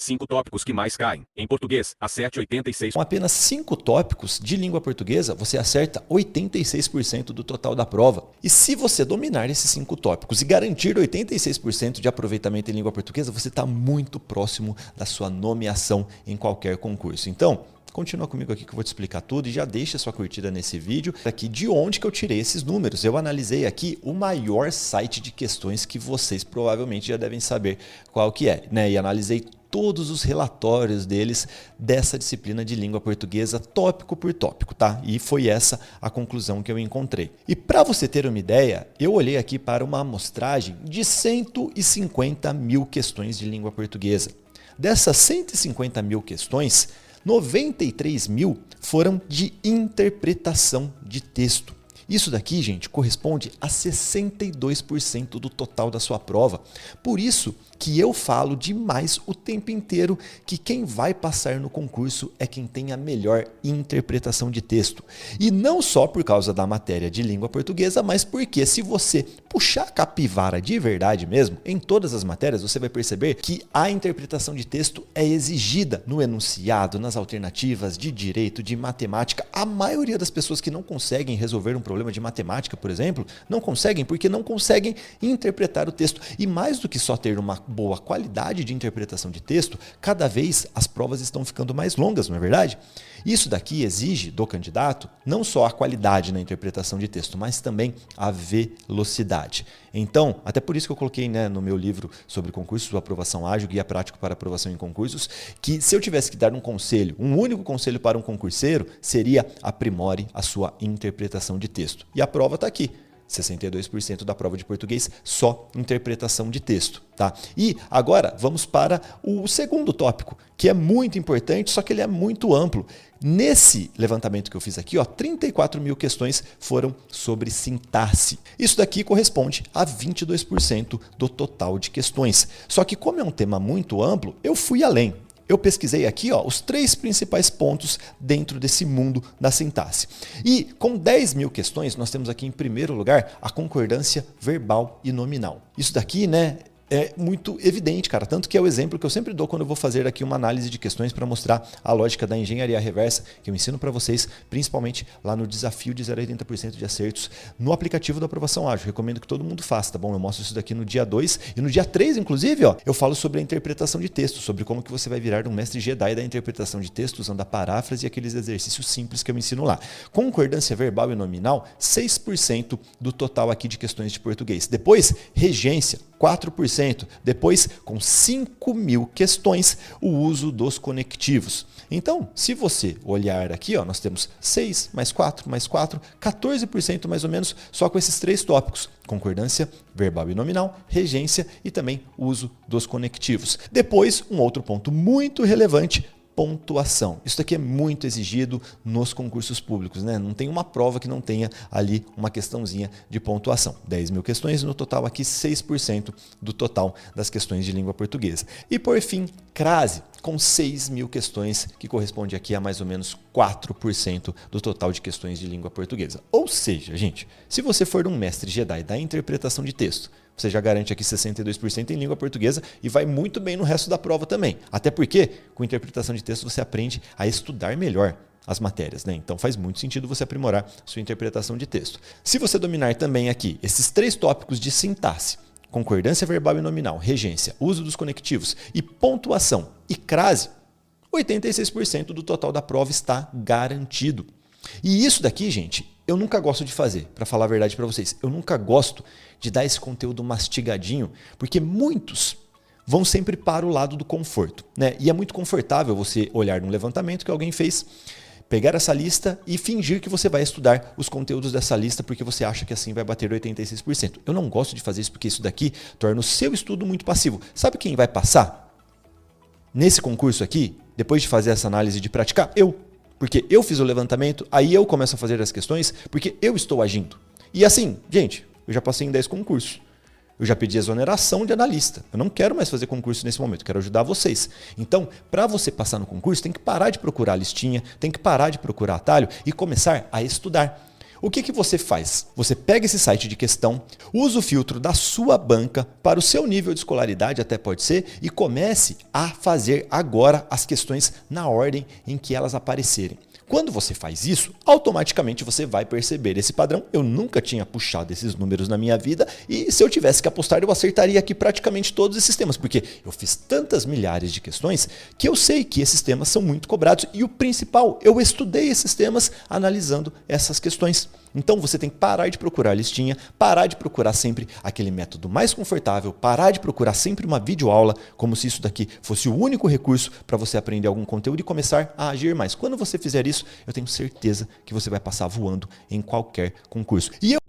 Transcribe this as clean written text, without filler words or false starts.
5 tópicos que mais caem. Em português, acerte 86%. Com apenas 5 tópicos de língua portuguesa, você acerta 86% do total da prova. E se você dominar esses 5 tópicos e garantir 86% de aproveitamento em língua portuguesa, você está muito próximo da sua nomeação em qualquer concurso. Então, continua comigo aqui que eu vou te explicar tudo e já deixa sua curtida nesse vídeo. Aqui de onde que eu tirei esses números? Eu analisei aqui o maior site de questões que vocês provavelmente já devem saber qual que é, né? E analisei todos os relatórios deles dessa disciplina de língua portuguesa, tópico por tópico, tá? E foi essa a conclusão que eu encontrei. E para você ter uma ideia, eu olhei aqui para uma amostragem de 150 mil questões de língua portuguesa. Dessas 150 mil questões, 93 mil foram de interpretação de texto. Isso daqui, gente, corresponde a 62% do total da sua prova. Por isso que eu falo demais o tempo inteiro que quem vai passar no concurso é quem tem a melhor interpretação de texto. E não só por causa da matéria de língua portuguesa, mas porque se você puxar a capivara de verdade mesmo, em todas as matérias, você vai perceber que a interpretação de texto é exigida no enunciado, nas alternativas de direito, de matemática. A maioria das pessoas que não conseguem resolver um problema de matemática, por exemplo, não conseguem porque não conseguem interpretar o texto. E mais do que só ter uma boa qualidade de interpretação de texto, cada vez as provas estão ficando mais longas, não é verdade? Isso daqui exige do candidato não só a qualidade na interpretação de texto, mas também a velocidade. Então, até por isso que eu coloquei, né, no meu livro sobre concursos, Aprovação Ágil, Guia Prático para Aprovação em Concursos, que se eu tivesse que dar um conselho, um único conselho para um concurseiro, seria aprimore a sua interpretação de texto. E a prova está aqui. 62% da prova de português, só interpretação de texto, tá? E agora vamos para o segundo tópico, que é muito importante, só que ele é muito amplo. Nesse levantamento que eu fiz aqui, ó, 34 mil questões foram sobre sintaxe. Isso daqui corresponde a 22% do total de questões. Só que como é um tema muito amplo, eu fui além. Eu pesquisei aqui, ó, os 3 principais pontos dentro desse mundo da sintaxe. E com 10 mil questões, nós temos aqui em primeiro lugar a concordância verbal e nominal. Isso daqui, né, é muito evidente, cara. Tanto que é o exemplo que eu sempre dou quando eu vou fazer aqui uma análise de questões para mostrar a lógica da engenharia reversa, que eu ensino para vocês, principalmente lá no desafio de 0 a 80% de acertos no aplicativo da Aprovação Ágil. Recomendo que todo mundo faça, tá bom? Eu mostro isso daqui no dia 2 e no dia 3, inclusive, ó, eu falo sobre a interpretação de texto, sobre como que você vai virar um mestre Jedi da interpretação de texto usando a paráfrase e aqueles exercícios simples que eu ensino lá. Concordância verbal e nominal, 6% do total aqui de questões de português. Depois, regência, 4%. Depois, com 5 mil questões, o uso dos conectivos. Então, se você olhar aqui, ó, nós temos 6 mais 4 mais 4, 14% mais ou menos, só com esses 3 tópicos. Concordância verbal e nominal, regência e também uso dos conectivos. Depois, um outro ponto muito relevante, pontuação. Isso daqui é muito exigido nos concursos públicos, né? Não tem uma prova que não tenha ali uma questãozinha de pontuação. 10 mil questões, no total aqui 6% do total das questões de língua portuguesa. E por fim, crase, com 6 mil questões, que corresponde aqui a mais ou menos 4% do total de questões de língua portuguesa. Ou seja, gente, se você for um mestre Jedi da interpretação de texto, você já garante aqui 62% em língua portuguesa e vai muito bem no resto da prova também. Até porque, com interpretação de texto, você aprende a estudar melhor as matérias, né? Então faz muito sentido você aprimorar sua interpretação de texto. Se você dominar também aqui esses 3 tópicos de sintaxe, concordância verbal e nominal, regência, uso dos conectivos e pontuação e crase, 86% do total da prova está garantido. E isso daqui, gente, eu nunca gosto de fazer, para falar a verdade para vocês. Eu nunca gosto de dar esse conteúdo mastigadinho, porque muitos vão sempre para o lado do conforto, né? E é muito confortável você olhar num levantamento que alguém fez, pegar essa lista e fingir que você vai estudar os conteúdos dessa lista porque você acha que assim vai bater 86%. Eu não gosto de fazer isso porque isso daqui torna o seu estudo muito passivo. Sabe quem vai passar nesse concurso aqui, depois de fazer essa análise de praticar? Eu. Porque eu fiz o levantamento, aí eu começo a fazer as questões porque eu estou agindo. E assim, gente, eu já passei em 10 concursos. Eu já pedi exoneração de analista. Eu não quero mais fazer concurso nesse momento, quero ajudar vocês. Então, para você passar no concurso, tem que parar de procurar listinha, tem que parar de procurar atalho e começar a estudar. O que você faz? Você pega esse site de questão, usa o filtro da sua banca para o seu nível de escolaridade, até pode ser, e comece a fazer agora as questões na ordem em que elas aparecerem. Quando você faz isso, automaticamente você vai perceber esse padrão. Eu nunca tinha puxado esses números na minha vida e se eu tivesse que apostar, eu acertaria aqui praticamente todos esses temas, porque eu fiz tantas milhares de questões que eu sei que esses temas são muito cobrados e o principal, eu estudei esses temas analisando essas questões. Então você tem que parar de procurar listinha, parar de procurar sempre aquele método mais confortável, parar de procurar sempre uma videoaula, como se isso daqui fosse o único recurso para você aprender algum conteúdo e começar a agir mais. Quando você fizer isso, eu tenho certeza que você vai passar voando em qualquer concurso. E eu